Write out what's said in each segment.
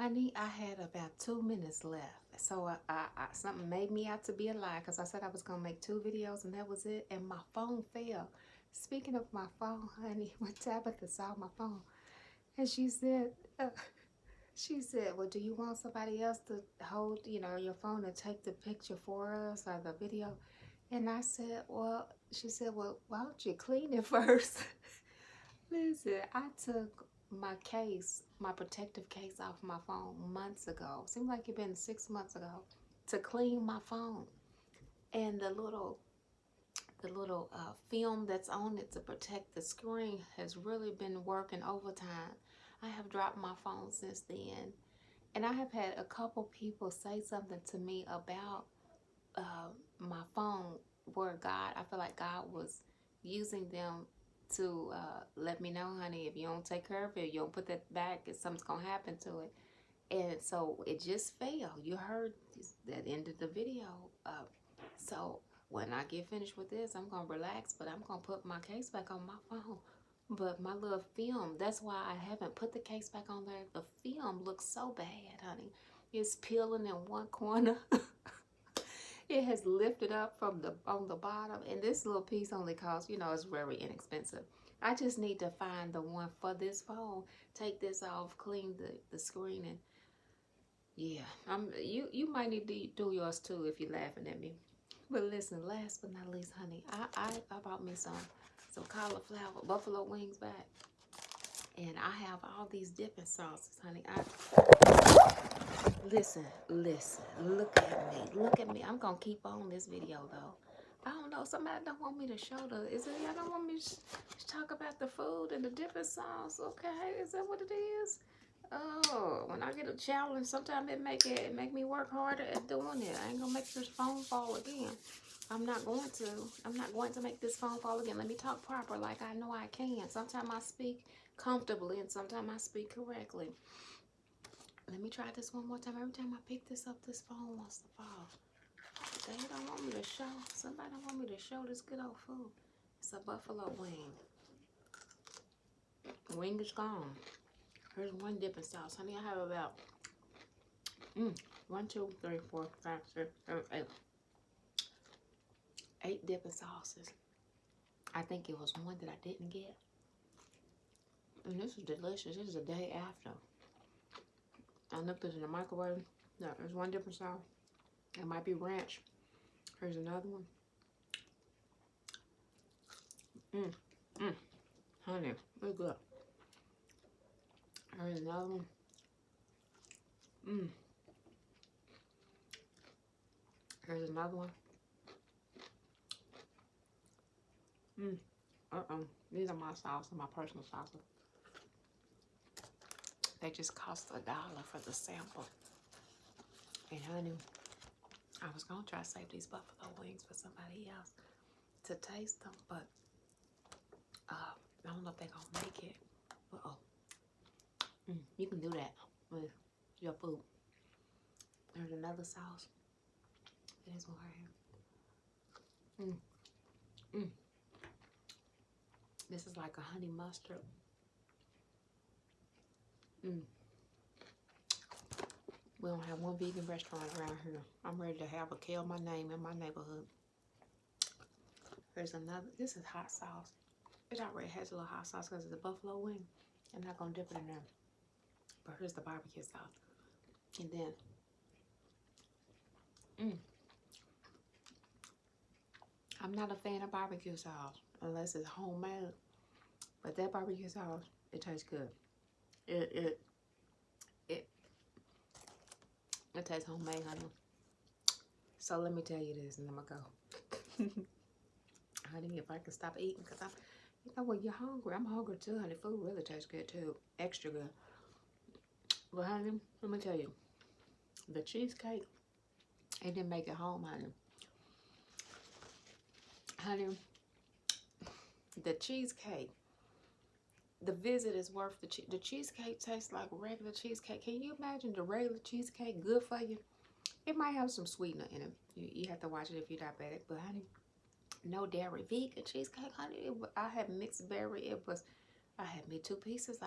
Honey, I had about 2 minutes left. So something made me out to be a lie because I said I was going to make 2 videos and that was it. And my phone fell. Speaking of my phone, honey, when Tabitha saw my phone and uh, she said, well, do you want somebody else to hold, your phone and take the picture for us or the video? And I said, well, she said, well, why don't you clean it first? Listen, I took my protective case off my phone months ago. Seems like it been 6 months ago to clean my phone. And the little film that's on it to protect the screen has really been working overtime. I have dropped my phone since then. And I have had a couple people say something to me about my phone where I feel like God was using them to let me know, honey, if you don't take care of it, you don't put that back, something's going to happen to it. And so it just fell. You heard that end of the video. So when I get finished with this, I'm going to relax, but I'm going to put my case back on my phone. But my little film, that's why I haven't put the case back on there. The film looks so bad, honey. It's peeling in one corner. It has lifted up from on the bottom, and this little piece only costs, it's very inexpensive. I just need to find the one for this phone, take this off, clean the screen, and yeah, you might need to do yours too if you're laughing at me. But listen, last but not least, honey, I bought me some cauliflower buffalo wings back, and I have all these dipping sauces, honey. Listen, look at me. I'm gonna keep on this video though. I don't know, somebody don't want me to show y'all don't want me to talk about the food and the dipping sauce, okay? Is that what it is? Oh, when I get a challenge, sometimes it make me work harder at doing it. I ain't gonna make this phone fall again. I'm not going to. I'm not going to make this phone fall again. Let me talk proper like I know I can. Sometimes I speak comfortably and sometimes I speak correctly. Let me try this one more time. Every time I pick this up, this phone wants to fall. They don't want me to show. Somebody don't want me to show this good old food. It's a buffalo wing. The wing is gone. Here's one dipping sauce. Honey, I have about 1, 2, 3, 4, 5, 6, 7, 8. 8 dipping sauces. I think it was one that I didn't get. And this is delicious. This is a day after. I looked this in the microwave. No, there's one dipping sauce. It might be ranch. Here's another one. Honey, it's good. Here's another one. Here's another one. These are my sauces, my personal sauces. They just cost $1 for the sample. And honey, I was gonna try to save these buffalo wings for somebody else to taste them, but I don't know if they're gonna make it. You can do that with your food. There's another sauce. This one right here. This is like a honey mustard. We don't have one vegan restaurant around here. I'm ready to have a Kale my name in my neighborhood. There's another. This is hot sauce. It already has a little hot sauce because it's a buffalo wing. I'm not gonna dip it in there. But here's the barbecue sauce. And then I'm not a fan of barbecue sauce unless it's homemade. But that barbecue sauce, it tastes good. It tastes homemade, honey. So let me tell you this, and I'm gonna go. Honey, if I can stop eating, because when you're hungry, I'm hungry too, honey. Food really tastes good too, extra good. But honey, let me tell you, the cheesecake, it didn't make it home, honey. Honey, the cheesecake, the visit is worth the cheesecake tastes like regular cheesecake. Can you imagine the regular cheesecake good for you? It might have some sweetener in it. You have to watch it if you're diabetic. But honey, no dairy, vegan cheesecake, honey. I had mixed berry. It was I had me 2 pieces.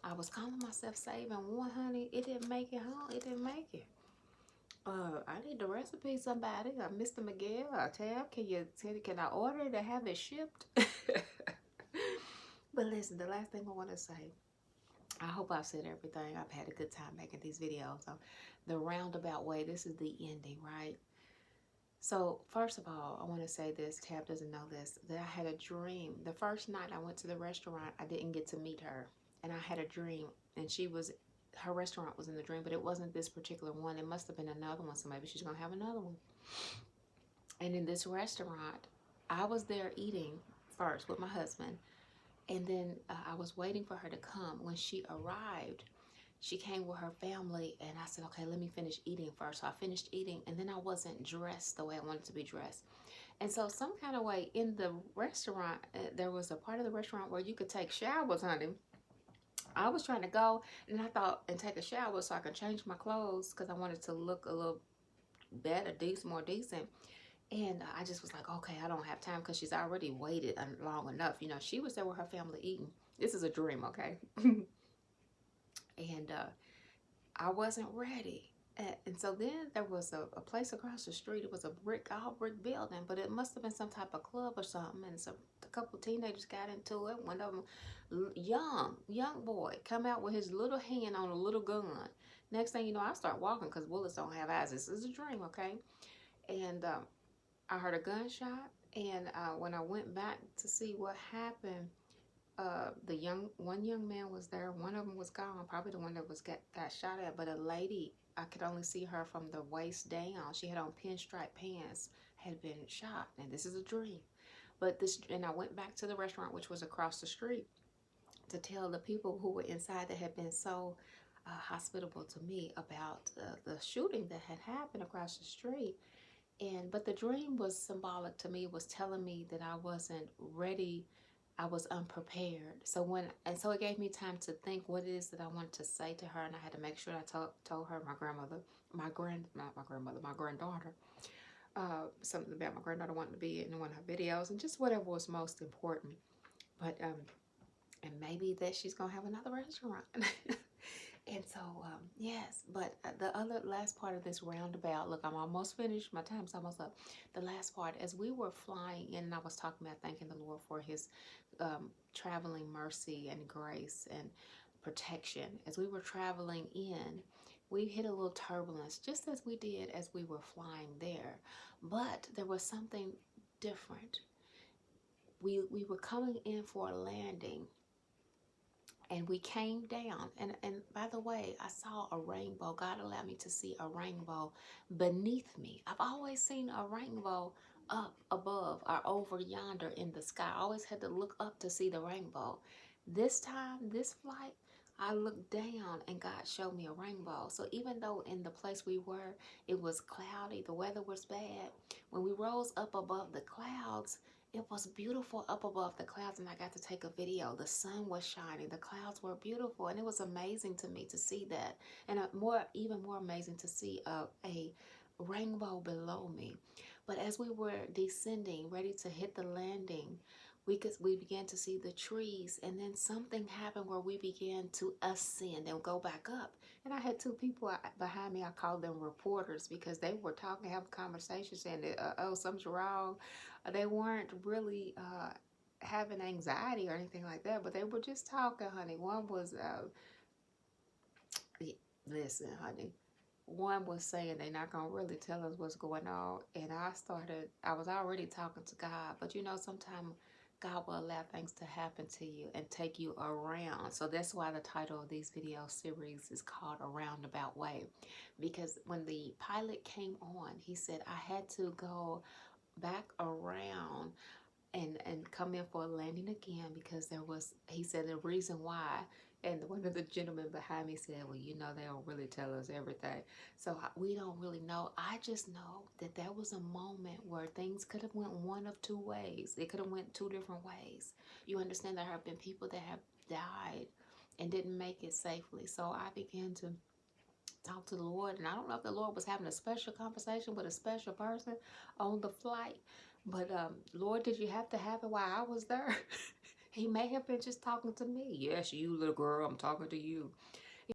I was calling myself saving one, honey. It didn't make it home. It didn't make it. I need the recipe, somebody. Mr. Miguel or Tab, can I order to have it shipped? But listen, the last thing I want to say, I hope I've said everything. I've had a good time making these videos. So the roundabout way, this is the ending, right? So first of all, I want to say this, Tab doesn't know this, that I had a dream. The first night I went to the restaurant, I didn't get to meet her. And I had a dream, and her restaurant was in the dream, but it wasn't this particular one. It must have been another one, so maybe she's going to have another one. And in this restaurant, I was there eating first with my husband, and then I was waiting for her to come. When she arrived, she came with her family, and I said, okay, let me finish eating first. So I finished eating, and then I wasn't dressed the way I wanted to be dressed. And so some kind of way in the restaurant, there was a part of the restaurant where you could take showers, honey. I was trying to go, and I thought, and take a shower so I could change my clothes because I wanted to look a little better, more decent. And I just was like, okay, I don't have time because she's already waited long enough. You know, she was there with her family eating. This is a dream, okay? And I wasn't ready. And so then there was a place across the street. It was all brick building, but it must have been some type of club or something. And so a couple of teenagers got into it. One of them, young boy, come out with his little hand on a little gun. Next thing you know, I start walking because bullets don't have eyes. This is a dream, okay? And I heard a gunshot. And when I went back to see what happened, one young man was there. One of them was gone, probably the one that got shot at. But a lady, I could only see her from the waist down. She had on pinstripe pants, had been shot. And this is a dream. And I went back to the restaurant, which was across the street, to tell the people who were inside that had been so hospitable to me about the shooting that had happened across the street. But the dream was symbolic to me. It was telling me that I wasn't ready. I was unprepared. So it gave me time to think what it is that I wanted to say to her, and I had to make sure I told her, not my granddaughter, something about my granddaughter wanting to be in one of her videos, and just whatever was most important. But and maybe that she's gonna have another restaurant. And so, yes, but the other last part of this roundabout, look, I'm almost finished. My time's almost up. The last part, as we were flying in, and I was talking about thanking the Lord for his traveling mercy and grace and protection. As we were traveling in, we hit a little turbulence, just as we did as we were flying there. But there was something different. We were coming in for a landing, and we came down, and by the way, I saw a rainbow. God allowed me to see a rainbow beneath me. I've always seen a rainbow up above or over yonder in the sky. I always had to look up to see the rainbow. This time, this flight, I looked down and God showed me a rainbow. So even though in the place we were, it was cloudy, the weather was bad, when we rose up above the clouds, it was beautiful up above the clouds, and I got to take a video. The sun was shining, the clouds were beautiful, and it was amazing to me to see that. And even more amazing to see a rainbow below me. But as we were descending, ready to hit the landing, we began to see the trees, and then something happened where we began to ascend and go back up. And I had two people behind me. I called them reporters because they were talking, having conversations, saying that, oh, something's wrong. They weren't really having anxiety or anything like that, but they were just talking, honey. One was, listen, honey. One was saying they're not going to really tell us what's going on. And I was already talking to God, but sometimes God will allow things to happen to you and take you around. So that's why the title of these video series is called A Roundabout Way. Because when the pilot came on, he said I had to go back around and come in for a landing again, because he said the reason why. And one of the gentlemen behind me said, well, they don't really tell us everything. So we don't really know. I just know that there was a moment where things could have went one of two ways. It could have went two different ways. You understand there have been people that have died and didn't make it safely. So I began to talk to the Lord, and I don't know if the Lord was having a special conversation with a special person on the flight, but Lord, did you have to have it while I was there? He may have been just talking to me. Yes, you little girl, I'm talking to you.